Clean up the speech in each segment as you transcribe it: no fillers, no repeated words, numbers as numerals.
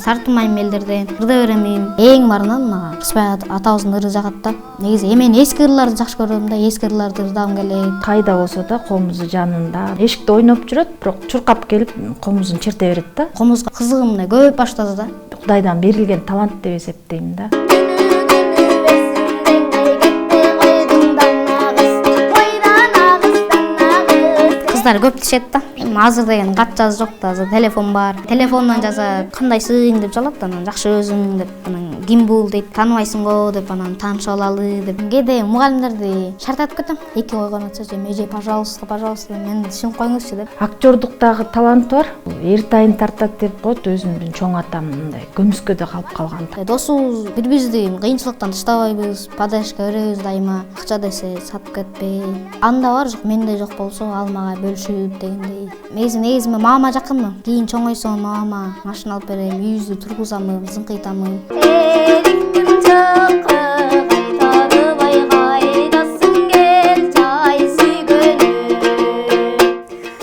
Тартылмайм элдерден, ырда беремин. Эң барынан мага Кыспай атабыздын ыры жагат да. Негизи эмен эски ырларды жакшы көрөм да, эски ырларды ырдагым келет. Кайда болсо да комузу жанында. Эшикте ойноп жүрөт, бирок чуркап келип комузун черте берет да. Комузга кызыгым мына көп баштады да. Кудайдан берилген талант деп эсептейм да. Кыздар көп тишет да. Азыр деген кат жазуу жок да, азыр телефон бар. Телефондон жаза, кандайсың деп жалат, анан жакшы өзүң деп, анан ким бул дейт, тааныбайсың го деп, анан таанышып алалы деп. Кээде мугалимдерди шартатып кетем. Эки койгон атса же меже пожалуйста, мен түшүнүп коюңузчу деп. Актёрдуктагы талант бар. Эртайын тартат деп коет, өзүмдүн чоң атам мындай көмүскөдө калып калган. Досубуз бири-бирибизди кыйынчылыктан таштабайбыз, поддержка беребиз дайыма. Акча десе сатып кетпей. Анда бар жок, менде жок болсо ал мага бөлүшүп дегендей. Негизи мен мамама жакынмын. Кийин чоңойсом мамама машина алып берем, үйүбүздү тургузамын, зыңкыйтамын.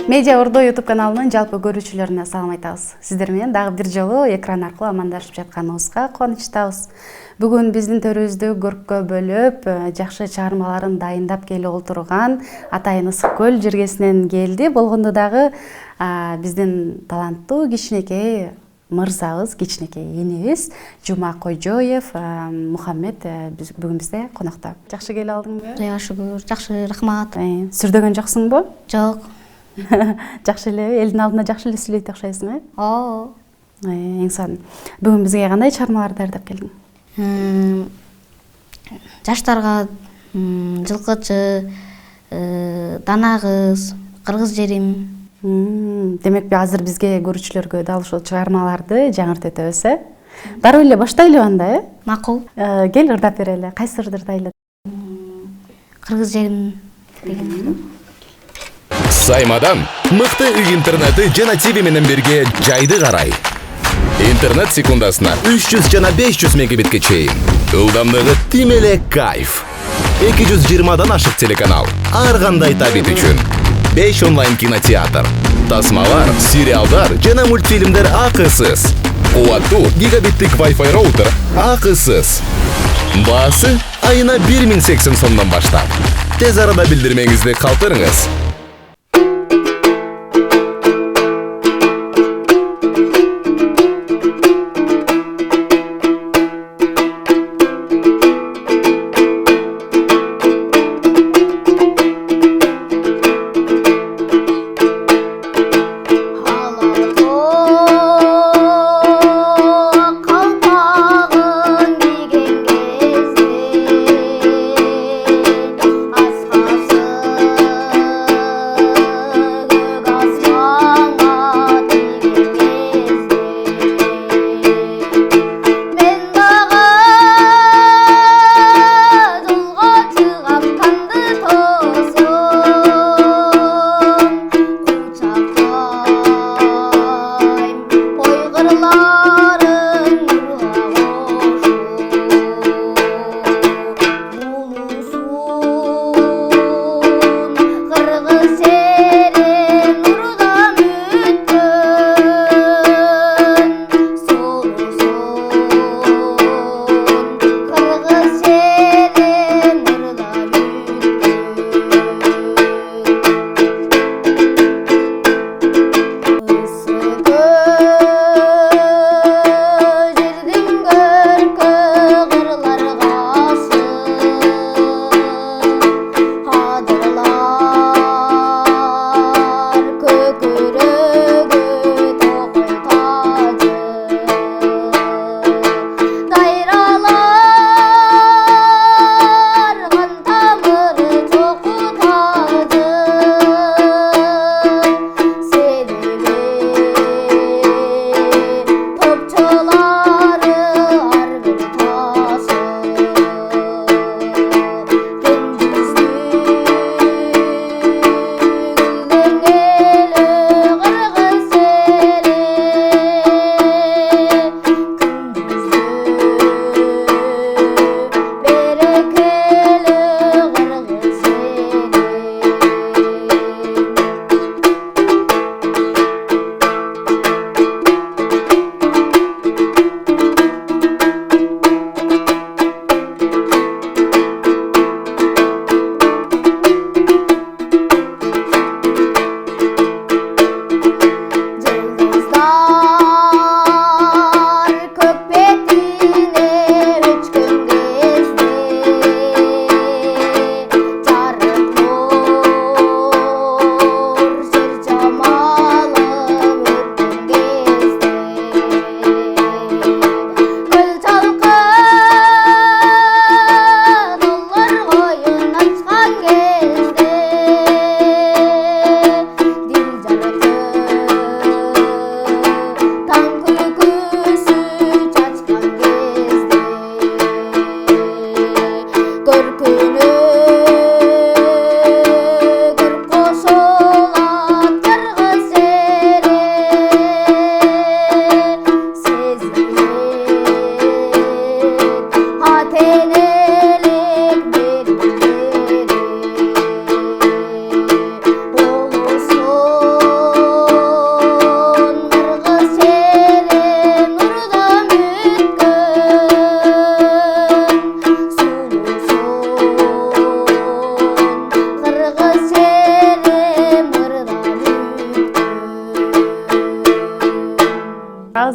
Медиа Ордо YouTube каналынын жалпы көрүүчүлөрүнө салам айтабыз. Сиздер менен дагы бир жолу экран аркылуу амандашып жатканыбызга кубанычтабыз. Бүгүн биздин төрүбүздү көрккө бөлүп, жакшы чыгармаларын дайындап келип отурган Атайын Ысык көл жергесинен келди. Болгондо дагы биздин таланттуу кичинекей мырзабыз, кичинекей энебиз Жума Койжоев Мухаммед бүгүн бизде конокто. Жакшы келип алдыңбы? Шүгүр, жакшы, рахмат. Сүрдөгөн жоксуңбу? Жок. Жакшы эле, элдин алдында жакшы эле сүйлөйт окшойсуң, Оо. Эң сонун. Бүгүн бизге кандай чыгармалар даярдап келдиң? Жаштарга жылкычы, дана кыз, кыргыз жерим. Демек азыр бизге көрүүчүлөргө дал ушул чыгармаларды жаңыртып өтөбүз, Дароо эле баштайлы анда, Макул. Кел ырдап берели. Кайсы ырды ырдайлы? Кыргыз жерим деген. Саймадан мыкты үй интернети жана ТВ менен бирге жайды карай. Интернет секундасына 300 жана 500 мегабитке чейин. Ылдамдыгы тим эле кайф. 220дан ашык телеканал. Ар кандай табит үчүн. 5 онлайн кинотеатр. Тасмалар, сериалдар жана мультфильмдер акысыз. Кубаттуу гигабиттик Wi-Fi роутер акысыз. Баасы айына 1080 сомдон баштап. Тез арада билдирмеңизди калтырыңыз.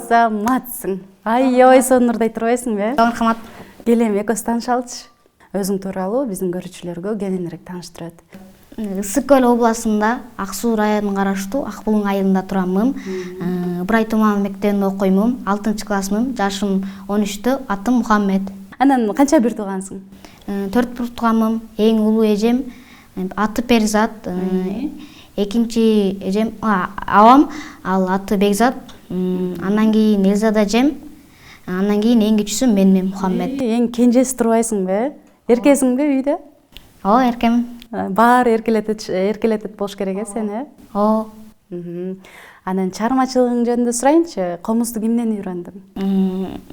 азаматсың. Аябай сонурдай турбайсыңбы? Рахмат. Кел эми экөөбүз таанышалычы. Өзүң тууралуу биздин көрүүчүлөргө кененирээк тааныштырып өт. Ысык көл областында Ак Суу районуна караштуу Ак Булуң айылында турамын. Ыбырай Туманов мектебинде окуймун. 6-классмын. Жашым 13тө. Атым Мухаммед. Анан канча бир туугансың? 4 бир тууганмын. Эң улуу эжем аты Перизат. Экинчи эжем абам, ал аты Бекзат. Андан кийин Элзада эжем. Андан кийин эң кичүүсү менмин, Мухаммед. Эң кенжеси турбайсыңбы? Эркесиңби үйдө? Ооба, эркемин. Баары эркелетет болуш керек сени. Ооба. Анан чыгармачылыгың жөнүндө сурайынчы. Комузду кимден үйрөндүң?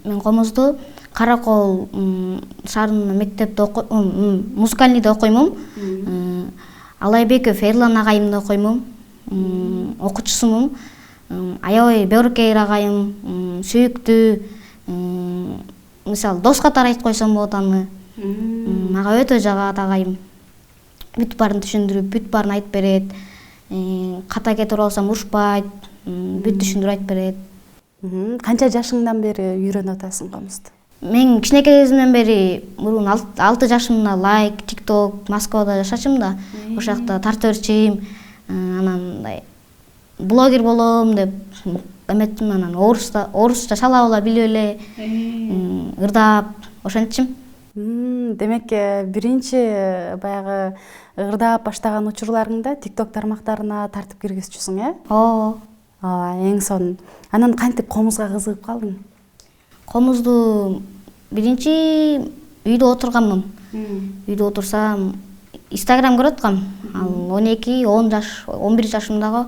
Мен комузду Каракол шаарынын мектепте музыкальныйда окуймун. Алайбеков Эрлан агайымда окуймун. Окуучусумун. Аябай бөөркөйр агайым, сүйүктүү. Мисалы, дос катары айтып койсом болот аны. Мага өтө жагат агайым. Бүт баарын түшүндүрүп, бүт баарын айтып берет. Ката кетип алсам урушпайт, бүт түшүндүрүп айтып берет. Канча жашыңдан бери үйрөнүп атасың комузду? Мен кичинекей кезимден бери мурун 6 жашымда лайк, тикток, Москвада жашачым да. Ошол жакта тартып берчим. Анан мындай блогер болом деп эметтим, анан орусча шалабыла билип эле ырдап ошентчим. Демек, биринчи баягы ырдап баштаган учурларыңда TikTok тармактарына тартып киргизчүсүң, Ооба. Эң сонун. Анан кантип комузга кызыгып калдың? Комузду биринчи үйдө отурганмын. Үйдө отурсам Instagram көрүп аткам. Ал 12, 10 жаш, 11 жашымдагы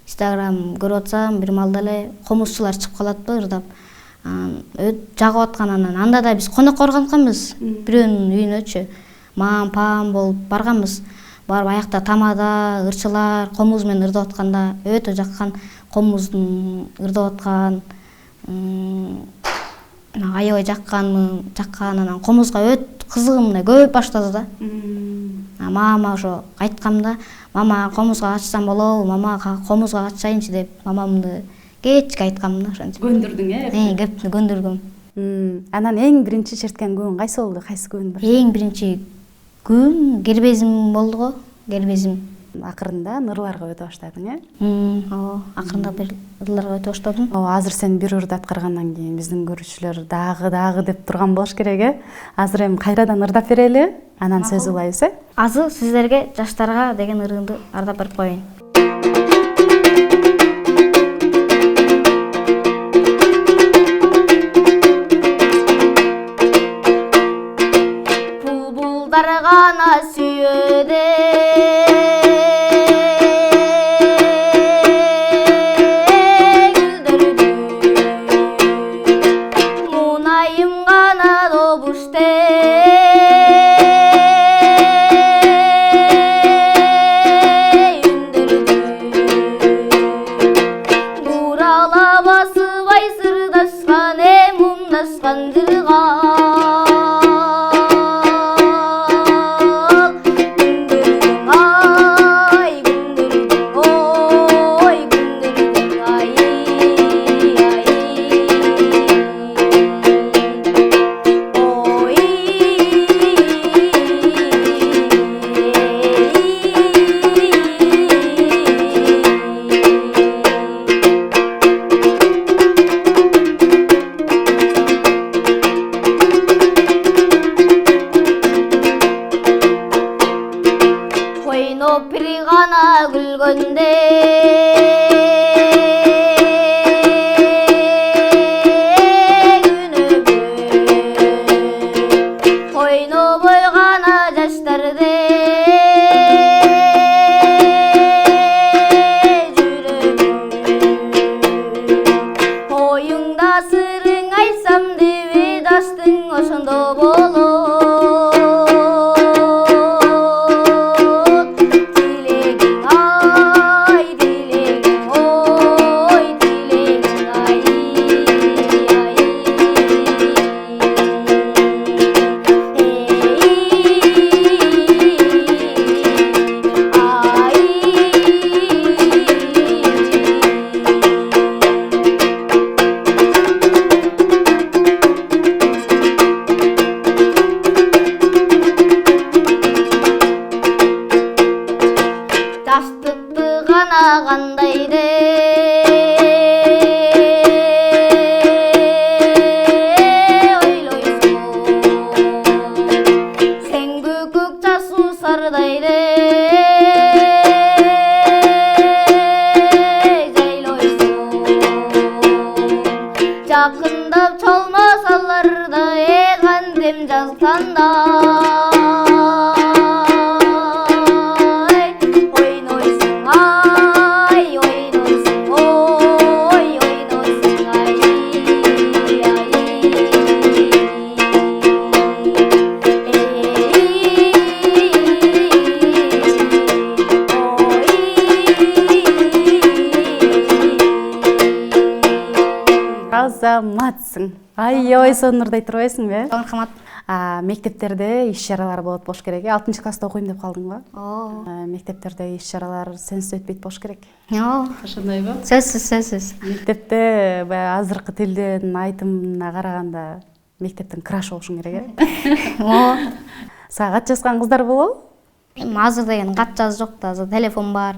Instagram көрүп атсам, бир маалда эле комузчулар чыгып калатпы ырдап. Жагып аткан, анан анда да биз конокко барганбыз. Бирөөнүн үйүнөчү. Мам, пам болуп барганбыз. Барып аякта тамада, ырчылар комуз менен ырдап атканда өтө жаккан, комуздун ырдап аткан. Аябай жаккан, анан комузга өт кызыгым көбөйүп баштады да. Мама ошо айткамда, мама комузга качсам болобу, мама комузга качайынчы деп мамамды кечке айткам да ошентип. Көндүрдүң, кепти көндүргөм. Анан эң биринчи черткен күн кайсы болду? Кайсы күн бар? Эң биринчи күн кербезим болду го, кербезим. Акырында ырларга өтө баштадың, Ооба, акырында бир ырларга өтө баштадым. Азыр сен бир ырды аткаргандан кийин биздин көрүүчүлөр дагы деп турган болуш керек, Азыр эми кайрадан ырдап берели, анан сөз улайбыз, Азыр сиздерге жаштарга деген ырымды ырдап берип коеюн. Булбулдар гана сүйөдө кандайдыр ойлойсуң сеңгү көк жасуу сардайды жайлойсуң жакындап чолмосаларда кандем жазганда Азаматсың. Ой, сонурдай турбайсыңбы? рахмат. Мектептерде иш-чаралар болуш керек. 6 класста окуйм деп калдыңбы? Мектептерде иш-чаралар сенсиз өтпөйт болуш керек. Ошондойбу? Сөзсүз. Мектепте баягы азыркы тилден айтымына караганда мектептен краш болушуң керек, Сага кат жазган кыздар болобу? Азыр деген кат жазуу жок да, азыр телефон бар.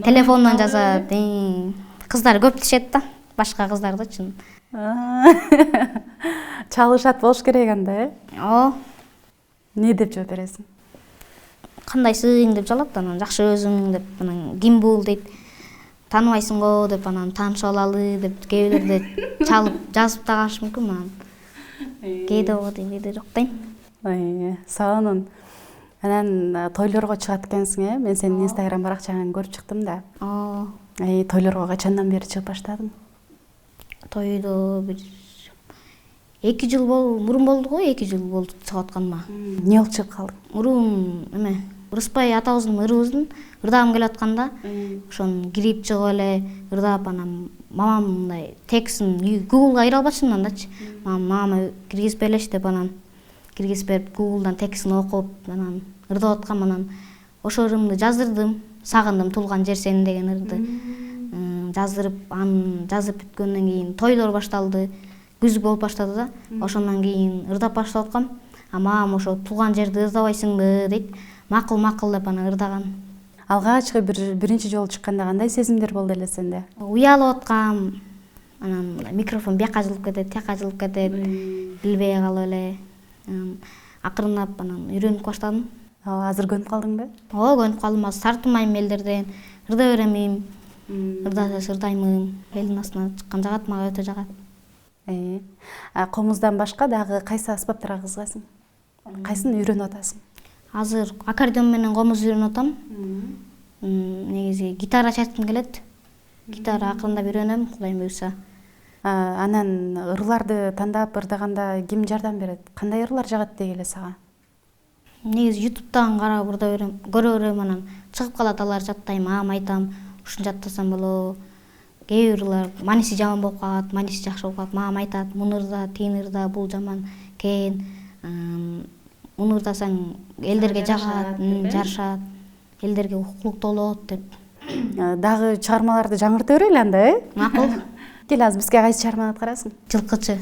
Телефондон жазат. Кыздар көп тишет да, башка кыздардычы. Чалышат болуш керек анда, Не деп жооп бересиң? Кандайсың деп жалат, анан жакшы өзүң деп, анан ким бул дейт. Тааныбайсың го деп, анан таанышып алалы деп, кээ бирлерде чалып жазып да калышы мүмкүн анан. Кээде ого дейм, кээде жок дейм. Сонун. Анан тойлорго чыгат экенсиң, Мен сенин Instagram баракчаңан көрүп чыктым да. Тойлорго качандан бери чыгып баштадың? Тойдо бир 2 жыл мурун болду го, 2 жыл болду чыгып атканыма. Эмне болуп чыгып калдың? Мурун Рыспай атабыздын ырыбыздын ырдагым келип атканда, ошону кирип чыгып эле ырдап, анан мамам мындай текстин Google'га кире албачумун андачы. Мама киргизип берлечи деп, анан киргизип берип Google'дан текстин окуп, анан ырдап аткам, анан ошо ырымды жаздырдым. Сагындым туулган жер сени деген ырды. Жаздырып, аны жазып бүткөндөн кийин тойлор башталды. Күз болуп баштады да. Ошондон кийин ырдап баштап аткам. Мамам ошо туулган жерди ырдабайсыңбы дейт. Макул деп аны ырдаган. Алгачкы биринчи жолу чыкканда кандай сезимдер болду эле сенде? Уялып аткам. Анан микрофон бияка жылып кетет, тияка жылып кетет. Билбей калып эле. Акырындап анан үйрөнүп баштадым. Азыр көнүп калдыңбы? Көнүп калдым. Азыр тартынбайм элдерден. Ырда беремин. Ырдаймын. Элдин астына чыккан жагат, мага өтө жагат. Комуздан башка дагы кайсы аспаптарга кызыгасың? Кайсын үйрөнүп атасың? Азыр аккордеон менен комуз үйрөнүп атам. Негизи гитара чалткым келет. Гитара акырындап үйрөнөм, Кудайым буйрса. Анан ырларды тандап ырдаганда ким жардам берет? Кандай ырлар жагат дегеле сага? Негизи YouTube'дан карап ырда берем, көрө берем, анан чыгып калат, алар жаттайм, айтам, ушуну жаттасам болобу. Кээ бир ырлар мааниси жаман болуп калат, мааниси жакшы болуп калат. Мамам айтат, муну ырда, тигини ырда, бул жаман, кээн. Муну ырдасаң элдерге жагат, жарышат, элдерге укуктуу болот деп. Дагы чыгармаларды жаңырта берели анда, Макул. Кел азыр бизге кайсы чыгарманы аткарасың? Жылкычы.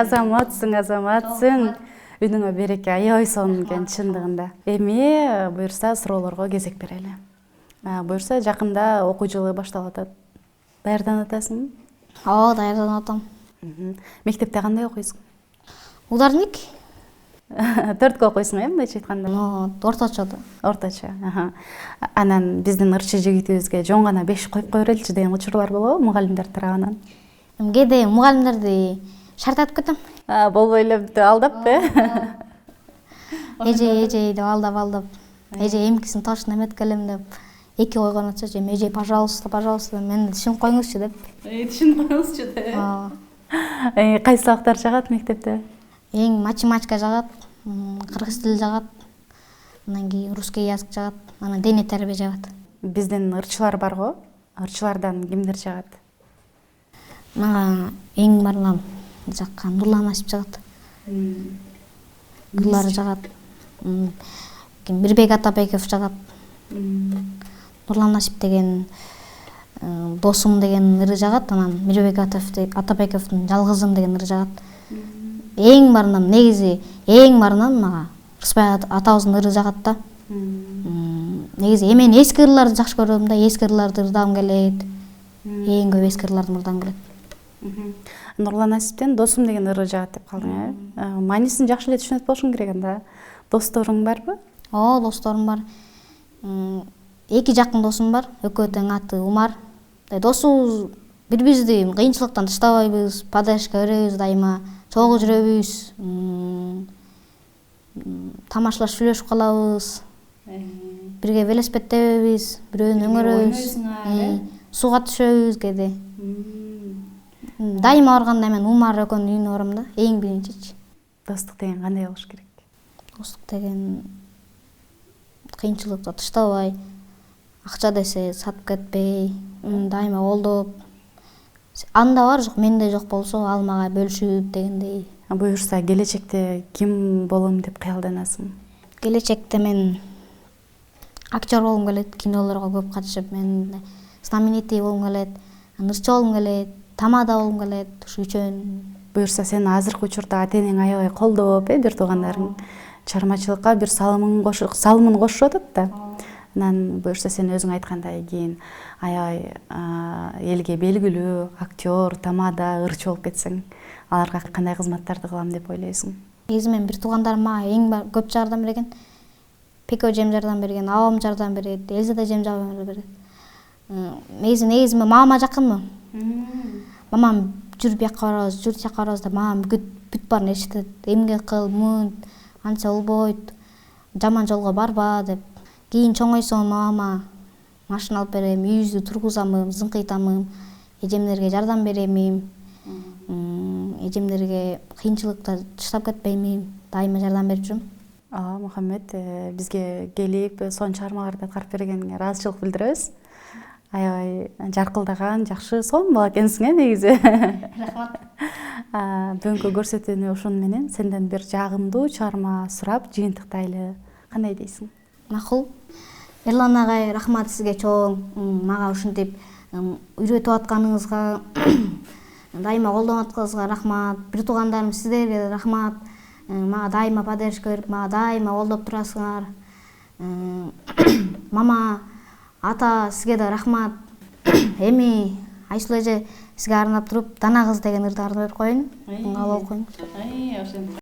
азаматсың. Үнүңө береке, аябай сонун экен чындыгында. Эми буюрса суроолорго кезек берели. Буюрса жакында окуу жылы башталып атат. Даярданып атасыңбы? Ооба, даярданып атам. Мектепте кандай окуйсуң? Ударник? 4 окуйсуң, мындайча айтканда? Орточо. Орточо. Анан биздин ырчы жигитибизге жон гана 5 коюп кое береличи деген учурлар болобу мугалимдер тарабынан? Кээде мугалимдерди шартатып кетем. Болбой эле алдап, Эже деп алдап. Эже эмкисин точно эметкелем деп 2 койгон атса, эже пожалуйста, мени түшүнүп коюңузчу деп. Түшүнүп коюңузчу деп. Кайсы сабактар жагат мектепте? Эң математика жагат, кыргыз тили жагат, анан кийин русский язык жагат, анан дене тарбия жагат. Биздин ырчылар бар го? Ырчылардан кимдер жагат? Мага эң баарынан жаккан Нурлан Асип жагат. Кырлар жагат. Мирбек Атабеков жагат. Нурлан Асип деген досум деген ыры жагат, анан Мирбек Атабековдун жалгызым деген ыры жагат. Эң баарынан негизи мага Рысбай атабыздын ыры жагат да. Негизи мен эски ырларды жакшы көрөм да, эски ырларды ырдагым келет. Эң көп эски ырларды ырдагым келет. Нурлан Асиптен досум деген ыры жагат деп калдың, э? Маанисин жакшы эле түшүнөт болушуң керек анда. Досторуң барбы? Ооба, досторум бар. 2 жакын досум бар. Экөө тең аты Умар. Досубуз бири-бирибизди кыйынчылыктан таштабайбыз, поддержка беребиз дайыма. Чогуу жүрөбүз. Тамашалаш сүйлөшүп калабыз. Бирге велосипед тебебиз, бирөөнү өңөрөбүз. Сууга түшөбүз кээде. Дайыма барганда мен Умар экөөнүн үйүнө барам да, эң биринчичи. Достук деген кандай болуш керек? Достук деген кыйынчылыкта таштабай, акча десе сатып кетпей, дайыма колдоп. Анда бар жок, менде жок болсо ал мага бөлүшүп дегендей. Буюрса келечекте ким болом деп кыялданасың? Келечекте мен актер болгум келет, кинолорго көп катышып, мен знаменитый болгум келет, ырчы болгум келет, тамада болгум келет, ушу үчөөн. Буюрса сен азыркы учурда ата-энең аябай колдоп, бир туугандарың чыгармачылыкка бир салымын кошуп атат да. Анан буюрса сен өзүң айткандай кийин аябай элге белгилүү актер, тамада, ырчы болуп кетсең, аларга кандай кызматтарды кылам деп ойлойсуң? Негизи мен бир туугандарым мага эң көп жардам берген. Пеко эжем жардам берген, абам жардам берет, Элзада эжем жардам берет. Негизи мен мамама жакынмын. Мамам жүр бияка барабыз, жүр тияка барабыз деп мамам бүт баарын эшитет. Эмгек кыл, мынт, антса болбойт, жаман жолго барба деп. Кийин чоңойсом мамама машина алып берем, үйүбүздү тургузамын, зыңкыйтамын, эжемдерге жардам беремин. Эжемдерге кыйынчылыкта таштап кетпеймин, дайыма жардам берип жүрөм. Мухаммед, бизге келип, сонун чыгармаларды аткарып бергениңе ыраазычылык билдиребиз. Аябай жаркылдаган, жакшы, сонун бала экенсиң, негизи. Рахмат. Бүгүнкү көрсөтүүнү ушун менен сенден бир жагымдуу чыгарма сурап жыйынтыктайлы. Кандай дейсиң? Макул. Эрлан агай, рахмат сизге чоң. Мага ушинтип үйрөтүп атканыңызга, дайыма колдонуп атканыңызга рахмат. Бир туугандарым сиздерге рахмат. Мага дайыма поддержка берип, мага дайыма колдоп турасыңар. Мама, ата, сизге да рахмат. Эми Айсул эже сизге арнап туруп, Дана кыз деген ырды арнап берип коеюн. Кабыл коюң. Özündü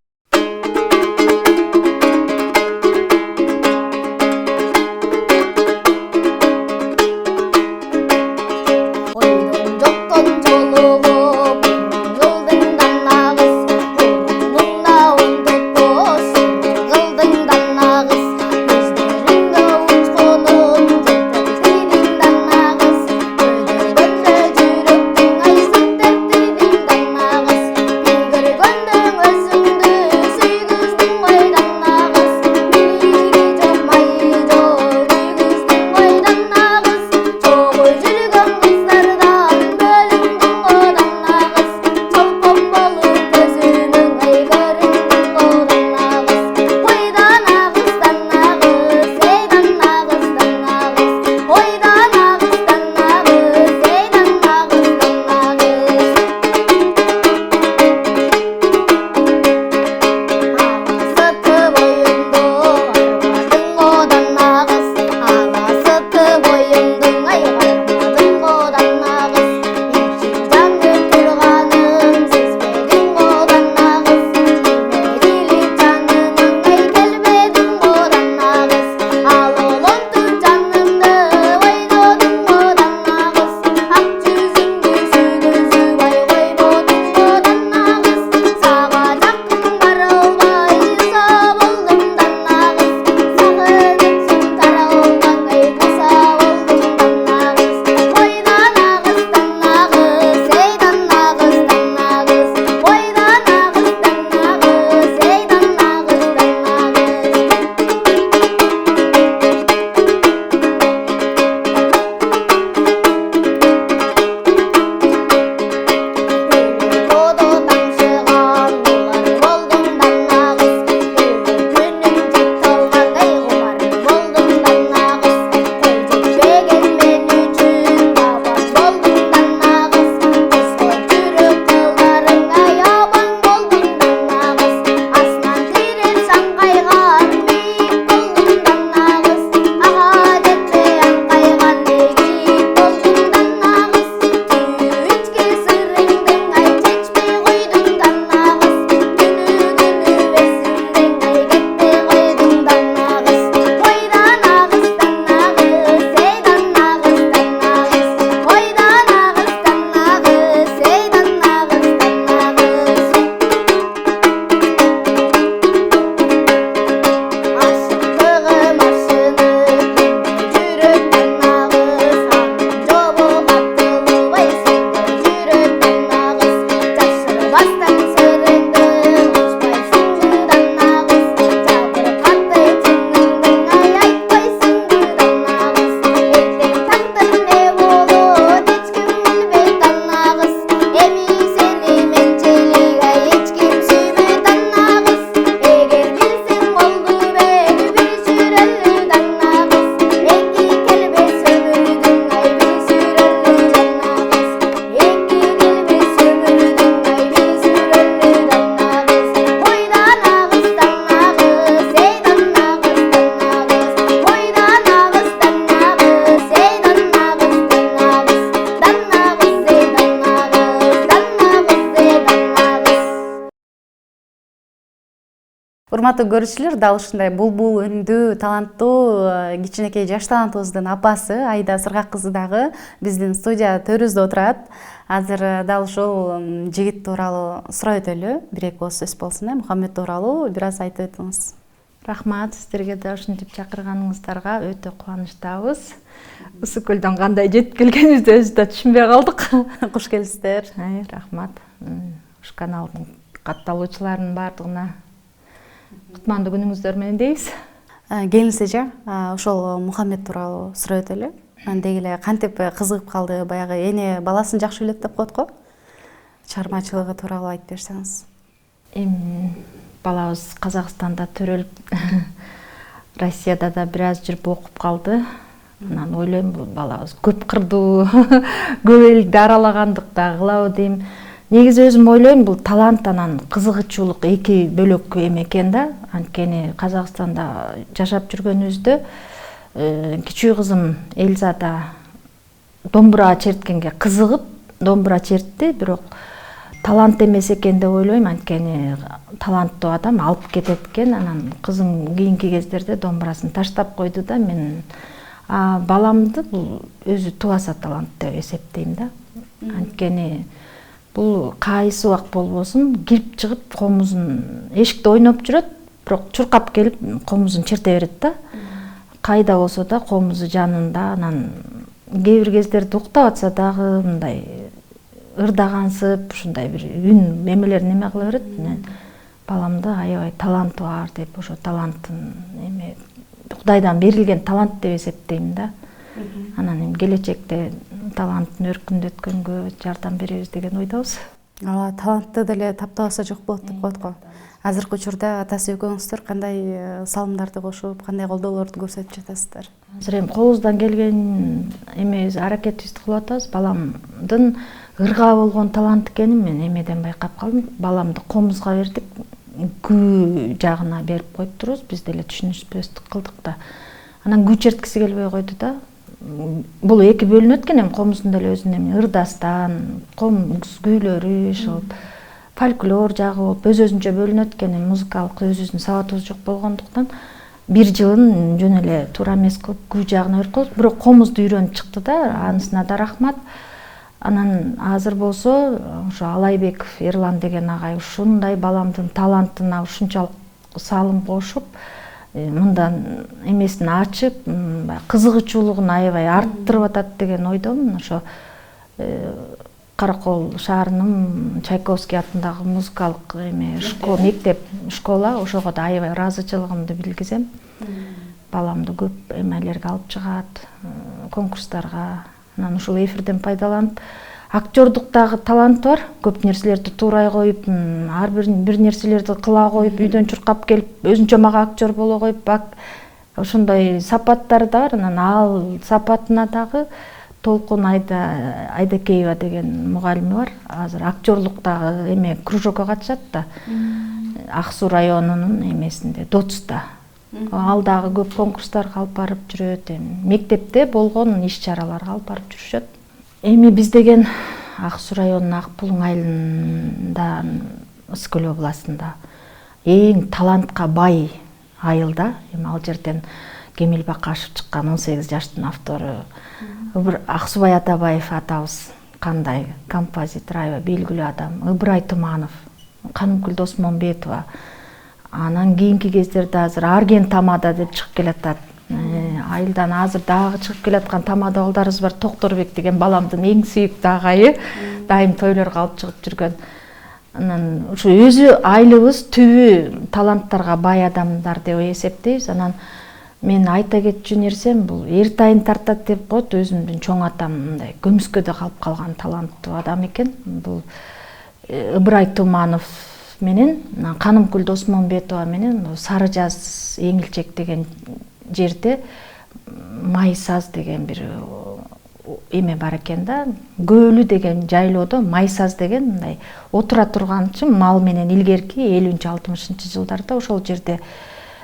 Урматтуу көрүүчүлөр, дал ушундай булбул үндүү, таланттуу кичинекей жаш талантыбыздын апасы Айда Сыргак кызы дагы биздин студия төрүбүздө отурат. Азыр дал ушул жигит тууралуу сурап өтөлү. Бир эки ооз сөз болсун, Мухаммед тууралуу бир аз айтып өтүңүз. Рахмат, сиздерге да ушинтип чакырганыңыздарга өтө кубанычтабыз. Ысык көлдөн кандай жетип келгенибизди өзүбүз да түшүнбөй калдык. Куш келипсиздер. Рахмат. Ушу каналдын катталуучуларынын баардыгына кутмандуу күнүңүздөр менен дейбиз. Келиңиз эже, ошол Мухаммед тууралуу сурап өтөлү. Деги эле кантип кызыгып калды, баягы эне баласын жакшы билет деп коет го. Чыгармачылыгы тууралуу айтып берсеңиз. Балабыз Казакстанда төрөлүп, Россияда да бир аз жүрүп окуп калды. Анан ойлойм, бул балабыз көп кырдуу, көп элди аралагандык да кылабы дейм. Негизи өзүм ойлойм, бул талант анан кызыгычуулук эки бөлөк эме экен да. Анткени Казакстанда жашап жүргөнүбүздө кичүү кызым Эльзада домбура черткенге кызыгып, домбура чертти, бирок талант эмес экен деп ойлойм, анткени таланттуу адам алып кетет экен. Анан кызым кийинки кездерде домбурасын таштап койду да, мен баламды бул өзү тубаса талант деп эсептейм да. Анткени бул кайсы убак болбосун кирип чыгып комузун эшикте ойноп жүрөт, бирок чуркап келип комузун черте берет да. Кайда болсо да комузу жанында, анан кээ бир кездерде уктап атса дагы мындай ырдагансып, ушундай бир үн эмелерин эме кыла берет. Мен баламды аябай таланты бар деп, ошо талантын эме Кудайдан берилген талант деп эсептейм да. Анан эми келечекте талантын өркүндөткөнгө жардам беребиз деген ойдобуз. Талантты деле таптабаса жок болот деп коет го. Азыркы учурда атасы экөөңүздөр кандай салымдарды кошуп, кандай колдоолорду көрсөтүп жатасыздар? Азыр эми колубуздан келген эмебиз, аракетибизди кылып атабыз. Баламдын ырга болгон талант экенин мен эмеден байкап калдым. Баламды комузга бердик, күү жагына берип коюп турубуз. Биз деле түшүнүшпөстүк кылдык да. Анан күү черткиси келбей койду да. Бул эки бөлүнөт экен, эми комуздун деле өзүнүн эми ырдастан, комуз күүлөрү, фольклор жагы болуп өз-өзүнчө бөлүнөт экен. Музыкалык өзүбүздүн сабатыбыз жок болгондуктан бир жылын жөн эле туура эмес кылып күү жагына берип коебуз. Бирок комузду үйрөнүп чыкты да, анысына да рахмат. Анан азыр болсо ошо Алайбеков Эрлан деген агай ушундай баламдын талантына ушунчалык салым кошуп, мындан эмесин ачып, кызыгычуулугун аябай арттырып атат деген ойдомун. Ошо Каракол шаарынын Чайковский атындагы музыкалык мектеп, школа, ошого да аябай ыраазычылыгымды билгизем. Баламды көп эмелерге алып чыгат, конкурстарга. Анан ушул эфирден пайдаланып, актёрдуктагы талант бар. Көп нерселерди туурай коюп, ар бир нерселерди кыла коюп, үйдөн чуркап келип, өзүнчө мага актер боло коюп, ошондой сапаттары да бар. Анан ал сапатына дагы Толкун Айдакеева деген мугалими бар. Азыр актерлуктагы эме кружокко катышат да. Ак Суу районунун эмесинде, Дотуста. Ал дагы көп конкурстарга алып барып жүрөт. Мектепте болгон иш-чараларга алып барып жүрүшөт. Эми биз деген Ак Суу районунун Ак Булуң айылында, Ысык Көл областында эң талантка бай айылда. Эми ал жерден Кемил Бакашев чыккан 18 жаштын автору. Аксубай Атабаев атабыз кандай композитор, аябай белгилүү адам. Ыбырай Туманов, Канымкүл Досмонбетова. Анан кийинки кездерде азыр Арген Тамада деп чыгып келатат. Айылдан азыр дагы чыгып келаткан тамада балдарыбыз бар. Токторбек деген баламдын эң сүйүктүү агайы, дайым тойлорго алып чыгып жүргөн. Анан ушу өзү айылыбыз түбү таланттарга бай адамдар деп эсептейбиз. Анан мен айта кетчү нерсем, бул Эртайын тартат деп коет, өзүмдүн чоң атам мындай көмүскөдө калып калган таланттуу адам экен. Бул Ыбырай Туманов менен Канымкүл Досмонбетова менен Сары Жаз Эңилчек деген жерде Майсаз деген бир эме бар экен да. Көөлү деген жайлоодо Майсаз деген мындай отура турганчы мал менен илгерки 50-60 жылдарда ошол жерде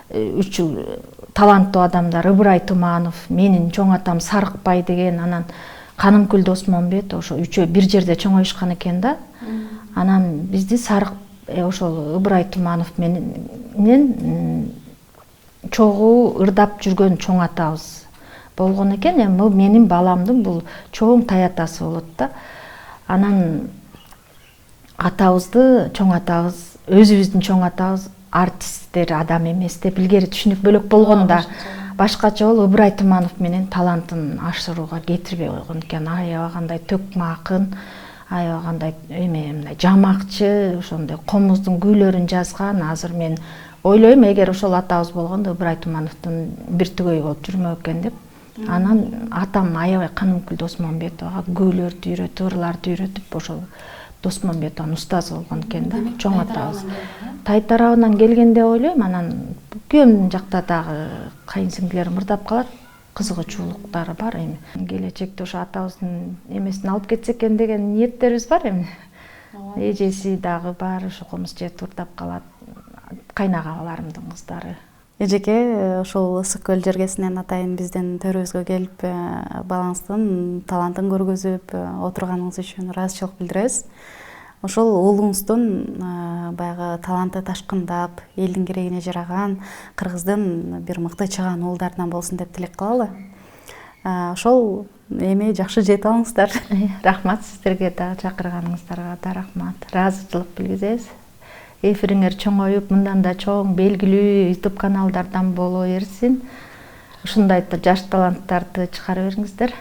үч таланттуу адамдар Ыбырай Туманов, менин чоң атам Сарыкбай деген, анан Канымкүл Досмонбетова ошо үчөө бир жерде чоңоюшкан экен да. Анан бизди ошол Ыбырай Туманов менен чогуу ырдап жүргөн чоң атабыз болгон экен. Эми бул менин баламдын бул чоң таятасы болот да. Анан атабызды, чоң атабыз, өзүбүздүн чоң атабыз артисттер адам эмес деп илгери түшүнүк бөлөк болгондо башкача болуп Ыбырай Туманов менен талантын ашырууга кетирбей койгон экен. Аябай кандай төкмө акын, аябай кандай мындай жамакчы, ошондой комуздун күүлөрүн жазган. Азыр мен ойлойм, эгер ошол атабыз болгондо Ыбырай Тумановдун бир түгөй болуп жүрмөк экен деп. Анан атам аябай Канымкүл Досмонбетовага күүлөрдү үйрөтүп, ырларды үйрөтүп, ошол Досмонбетовдун устазы болгон экен да, чоң атабыз. Тай тарабынан келген деп ойлойм. Анан күйөөмдүн жакта дагы кайынсиңдилерим ырдап калат, кызыгуучулуктары бар эми. Келечекте ошо атабыздын эмесин алып кетсек экен деген ниеттерибиз бар эми. Эжеси дагы бар, ошо комуз жеп ырдап калат. Кайнагабаларымдын кыздары. Эжеке, ошол Ысык көл жергесинен атайын биздин төрүбүзгө келип, балаңыздын талантын көргөзүп отурганыңыз үчүн ыраазычылык билдиребиз. Ошол уулуңуздун баягы таланты ташкындап, элдин керегине жараган, кыргыздын бир мыкты чыгаан уулдарынан болсун деп тилек кылалы. Ошол эми жакшы жетип алыңыздар. Рахмат сиздерге дагы, чакырганыңыздарга да рахмат. Ыраазычылык билгизебиз. Эфириңер чоңоюп, мындан да чоң белгилүү YouTube каналдардан боло берсин. Ушундай жаш таланттарды чыгара бериңиздер.